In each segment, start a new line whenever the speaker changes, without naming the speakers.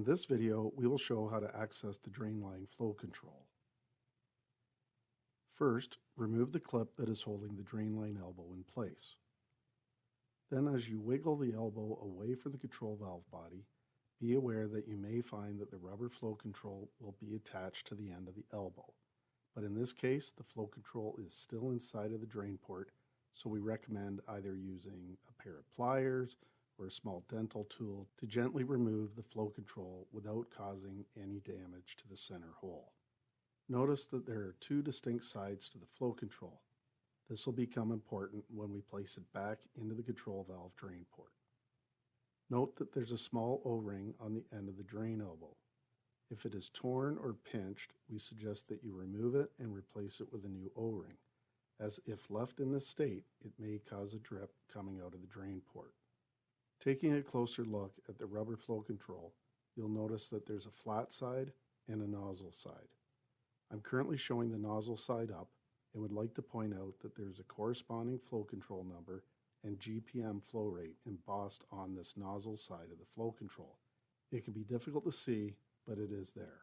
this video, we will show how to access the drain line flow control. First, remove the clip that is holding the drain line elbow in place. Then as you wiggle the elbow away from the control valve body, be aware that you may find that the rubber flow control will be attached to the end of the elbow. But in this case, the flow control is still inside of the drain port, so we recommend either using a pair of pliers or a small dental tool to gently remove the flow control without causing any damage to the center hole. Notice that there are two distinct sides to the flow control. This will become important when we place it back into the control valve drain port. Note that there's a small O-ring on the end of the drain elbow. If it is torn or pinched, we suggest that you remove it and replace it with a new O-ring, as if left in this state, it may cause a drip coming out of the drain port. Taking a closer look at the rubber flow control, you'll notice that there's a flat side and a nozzle side. I'm currently showing the nozzle side up and would like to point out that there's a corresponding flow control number and GPM flow rate embossed on this nozzle side of the flow control. It can be difficult to see, but it is there.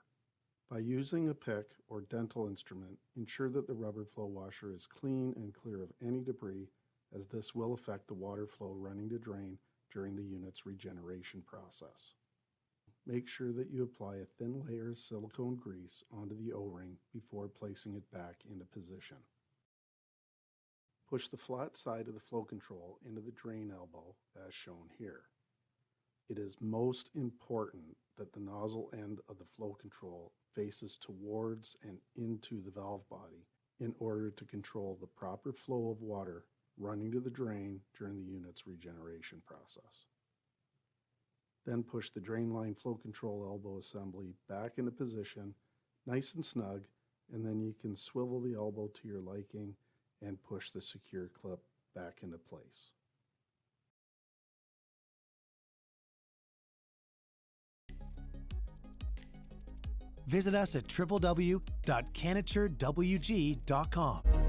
By using a pick or dental instrument, ensure that the rubber flow washer is clean and clear of any debris, as this will affect the water flow running to drain during the unit's regeneration process. Make sure that you apply a thin layer of silicone grease onto the O-ring before placing it back into position. Push the flat side of the flow control into the drain elbow as shown here. It is most important that the nozzle end of the flow control faces towards and into the valve body in order to control the proper flow of water running to the drain during the unit's regeneration process. Then push the drain line flow control elbow assembly back into position, nice and snug, and then you can swivel the elbow to your liking and push the secure clip back into place.
Visit us at www.CanatureWG.com.